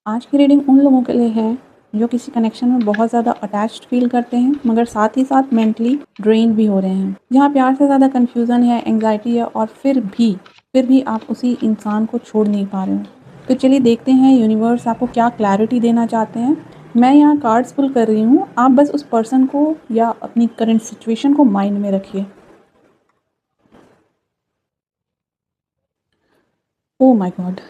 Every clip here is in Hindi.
आज की रीडिंग उन लोगों के लिए है जो किसी कनेक्शन में बहुत ज़्यादा अटैच्ड फील करते हैं मगर साथ ही साथ मेंटली ड्रेन भी हो रहे हैं। जहाँ प्यार से ज़्यादा कन्फ्यूज़न है, एंग्जाइटी है और फिर भी आप उसी इंसान को छोड़ नहीं पा रहे हो। तो चलिए देखते हैं यूनिवर्स आपको क्या क्लैरिटी देना चाहते हैं। मैं यहाँ कार्ड्स पुल कर रही हूँ, आप बस उस पर्सन को या अपनी करंट सिचुएशन को माइंड में रखिए। Oh my God!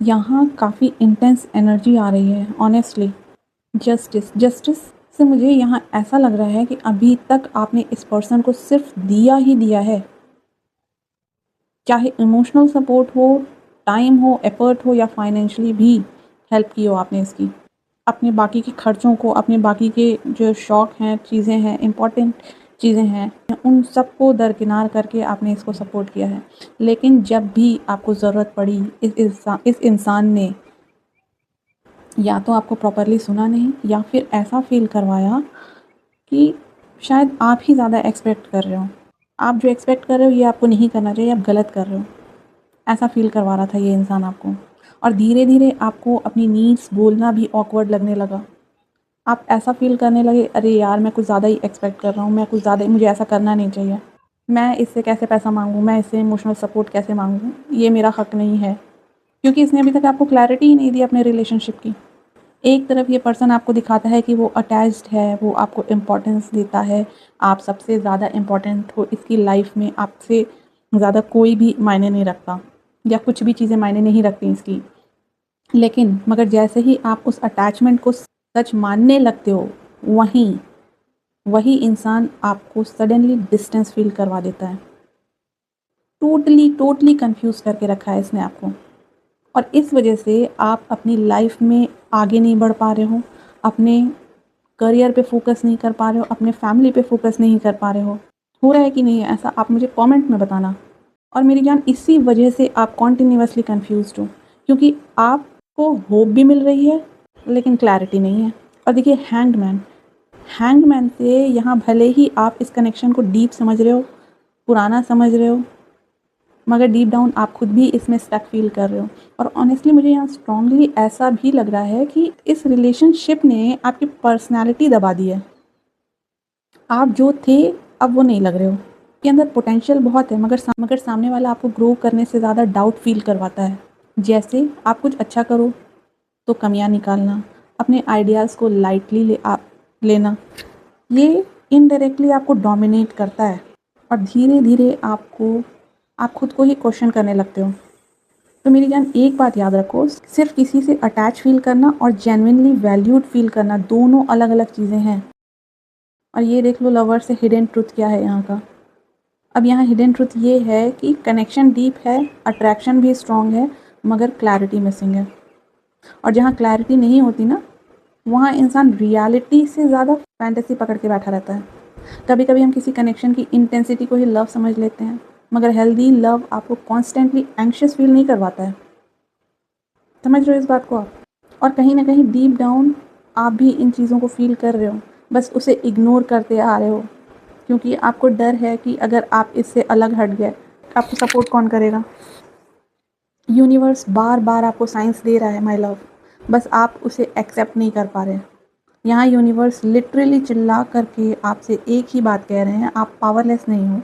यहाँ काफ़ी इंटेंस एनर्जी आ रही है ऑनेस्टली। जस्टिस से मुझे यहाँ ऐसा लग रहा है कि अभी तक आपने इस पर्सन को सिर्फ दिया ही दिया है। चाहे इमोशनल सपोर्ट हो, टाइम हो, एफर्ट हो या फाइनेंशियली भी हेल्प की हो आपने इसकी। अपने बाकी के खर्चों को, अपने बाकी के जो शौक हैं, चीज़ें हैं, इम्पोर्टेंट चीज़ें हैं, उन सबको दरकिनार करके आपने इसको सपोर्ट किया है। लेकिन जब भी आपको ज़रूरत पड़ी इस इंसान ने या तो आपको प्रॉपर्ली सुना नहीं या फिर ऐसा फ़ील करवाया कि शायद आप ही ज़्यादा एक्सपेक्ट कर रहे हो। आप जो एक्सपेक्ट कर रहे हो ये आपको नहीं करना चाहिए, आप गलत कर रहे हो। ऐसा फ़ील करवा रहा था ये इंसान आपको और धीरे-धीरे आपको अपनी नीड्स बोलना भी ऑकवर्ड लगने लगा। आप ऐसा फ़ील करने लगे, अरे यार मैं कुछ ज़्यादा ही एक्सपेक्ट कर रहा हूँ, मैं कुछ ज़्यादा ही मुझे ऐसा करना नहीं चाहिए। मैं इससे कैसे पैसा माँगूँ, मैं इससे इमोशनल सपोर्ट कैसे माँगूँ, ये मेरा हक़ नहीं है। क्योंकि इसने अभी तक आपको क्लैरिटी ही नहीं दी अपने रिलेशनशिप की। एक तरफ ये पर्सन आपको दिखाता है कि वो अटैच्ड है, वो आपको इम्पोर्टेंस देता है, आप सबसे ज़्यादा इम्पोर्टेंट हो इसकी लाइफ में, आपसे ज़्यादा कोई भी मायने नहीं रखता या कुछ भी चीज़ें मायने नहीं रखती इसकी। लेकिन मगर जैसे ही आप उस अटैचमेंट को सच मानने लगते हो, वही इंसान आपको सडनली डिस्टेंस फ़ील करवा देता है। टोटली कन्फ्यूज़ करके रखा है इसने आपको। और इस वजह से आप अपनी लाइफ में आगे नहीं बढ़ पा रहे हो, अपने करियर पे फोकस नहीं कर पा रहे हो, अपने फैमिली पे फोकस नहीं कर पा रहे हो रहा है कि नहीं है ऐसा आप मुझे कमेंट में बताना। और मेरी जान इसी वजह से आप कॉन्टिन्यूसली कन्फ्यूज्ड हो क्योंकि आपको होप भी मिल रही है लेकिन क्लैरिटी नहीं है। और देखिए हैंगमैन से यहाँ भले ही आप इस कनेक्शन को डीप समझ रहे हो, पुराना समझ रहे हो, मगर डीप डाउन आप खुद भी इसमें स्टक फील कर रहे हो। और ऑनेस्टली मुझे यहाँ स्ट्रांगली ऐसा भी लग रहा है कि इस रिलेशनशिप ने आपकी पर्सनैलिटी दबा दी है। आप जो थे अब वो नहीं लग रहे हो। आपके अंदर पोटेंशियल बहुत है मगर सामने वाला आपको ग्रो करने से ज़्यादा डाउट फील करवाता है। जैसे आप कुछ अच्छा करो तो कमियां निकालना, अपने आइडियाज़ को लाइटली लेना, ये इनडायरेक्टली आपको डोमिनेट करता है और धीरे धीरे आप खुद को ही क्वेश्चन करने लगते हो। तो मेरी जान एक बात याद रखो, सिर्फ किसी से अटैच फील करना और जेन्युइनली वैल्यूड फील करना दोनों अलग अलग चीज़ें हैं। और ये देख लो लवर से हिडन ट्रुथ क्या है यहाँ का। अब यहाँ हिडन ट्रुथ ये है कि कनेक्शन डीप है, अट्रैक्शन भी स्ट्रॉन्ग है, मगर क्लैरिटी मिसिंग है। और जहाँ क्लैरिटी नहीं होती ना, वहाँ इंसान रियलिटी से ज़्यादा फैंटेसी पकड़ के बैठा रहता है। कभी कभी हम किसी कनेक्शन की इंटेंसिटी को ही लव समझ लेते हैं, मगर हेल्दी लव आपको कॉन्स्टेंटली एंग्शियस फील नहीं करवाता है। समझ रहे हो इस बात को आप? और कहीं ना कहीं डीप डाउन आप भी इन चीज़ों को फील कर रहे हो, बस उसे इग्नोर करते आ रहे हो क्योंकि आपको डर है कि अगर आप इससे अलग हट गए आपको सपोर्ट कौन करेगा। यूनिवर्स बार बार आपको साइंस दे रहा है माय लव, बस आप उसे एक्सेप्ट नहीं कर पा रहे। यहाँ यूनिवर्स लिटरली चिल्ला करके आपसे एक ही बात कह रहे हैं, आप पावरलेस नहीं हो।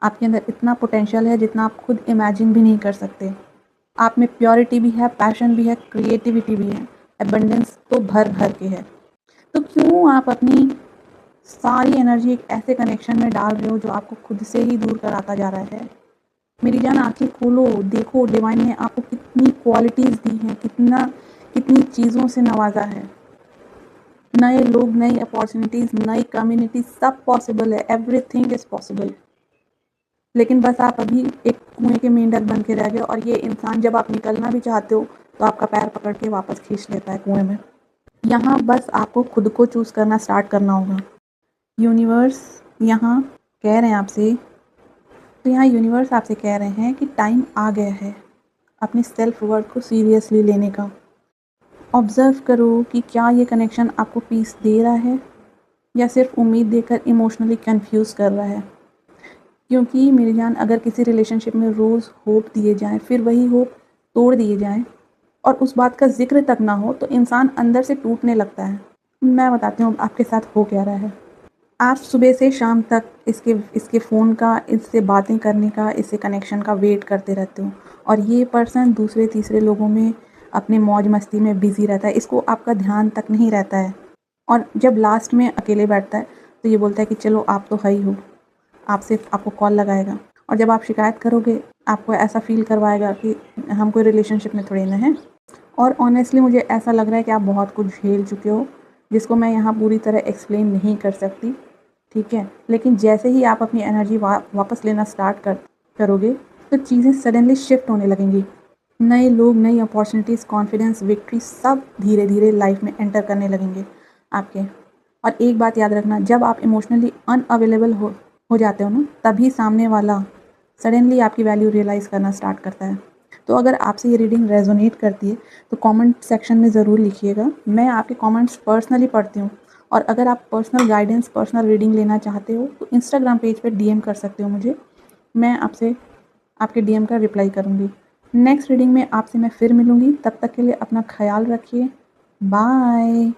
आपके अंदर इतना पोटेंशियल है जितना आप खुद इमेजिन भी नहीं कर सकते। आप में प्योरिटी भी है, पैशन भी है, क्रिएटिविटी भी है, एबंडेंस तो भर भर के है। तो क्यों आप अपनी सारी एनर्जी एक ऐसे कनेक्शन में डाल रहे हो जो आपको खुद से ही दूर कराता जा रहा है। मेरी जान आंखें खोलो, देखो डिवाइन ने आपको कितनी क्वालिटीज़ दी हैं, कितनी चीज़ों से नवाजा है। नए लोग, नई अपॉर्चुनिटीज़, नई कम्युनिटी, सब पॉसिबल है, एवरीथिंग इज़ पॉसिबल। लेकिन बस आप अभी एक कुएं के मेंढक बन के रह गए और ये इंसान जब आप निकलना भी चाहते हो तो आपका पैर पकड़ के वापस खींच लेता है कुएं में। यहाँ बस आपको खुद को चूज़ करना स्टार्ट करना होगा। यूनिवर्स यहाँ कह रहे हैं आपसे, तो यहाँ यूनिवर्स आपसे कह रहे हैं कि टाइम आ गया है अपनी सेल्फ वर्थ को सीरियसली लेने का। ऑब्ज़र्व करो कि क्या ये कनेक्शन आपको पीस दे रहा है या सिर्फ उम्मीद देकर इमोशनली कंफ्यूज कर रहा है। क्योंकि मेरी जान अगर किसी रिलेशनशिप में रोज़ होप दिए जाएं फिर वही होप तोड़ दिए जाएं और उस बात का ज़िक्र तक ना हो तो इंसान अंदर से टूटने लगता है। मैं बताती हूँ आपके साथ हो क्या रहा है। आप सुबह से शाम तक इसके फ़ोन का, इससे बातें करने का, इससे कनेक्शन का वेट करते रहते हो और ये पर्सन दूसरे तीसरे लोगों में अपने मौज मस्ती में बिज़ी रहता है। इसको आपका ध्यान तक नहीं रहता है और जब लास्ट में अकेले बैठता है तो ये बोलता है कि चलो आप तो है ही हो, आपको कॉल लगाएगा और जब आप शिकायत करोगे आपको ऐसा फ़ील करवाएगा कि हम कोई रिलेशनशिप में थोड़ी ना हैं। और ऑनेस्टली मुझे ऐसा लग रहा है कि आप बहुत कुछ झेल चुके हो, जिसको मैं यहाँ पूरी तरह एक्सप्लेन नहीं कर सकती, ठीक है? लेकिन जैसे ही आप अपनी एनर्जी वापस लेना स्टार्ट करोगे, तो चीज़ें सडनली शिफ्ट होने लगेंगी। नए लोग, नई अपॉर्चुनिटीज़, कॉन्फिडेंस, विक्ट्री सब धीरे-धीरे लाइफ में एंटर करने लगेंगे आपके। और एक बात याद रखना, जब आप इमोशनली अनअवेलेबल हो जाते हो ना, तभी सामने वाला सडनली आपकी वैल्यू रियलाइज़ करना स्टार्ट करता है। तो अगर आपसे ये रीडिंग रेजोनेट करती है तो कमेंट सेक्शन में ज़रूर लिखिएगा। मैं आपके कमेंट्स पर्सनली पढ़ती हूँ और अगर आप पर्सनल गाइडेंस, पर्सनल रीडिंग लेना चाहते हो तो इंस्टाग्राम पेज पे डीएम कर सकते हो मुझे। मैं आपसे आपके डीएम का रिप्लाई करूँगी। नेक्स्ट रीडिंग में आपसे मैं फिर मिलूँगी। तब तक के लिए अपना ख़्याल रखिए। बाय।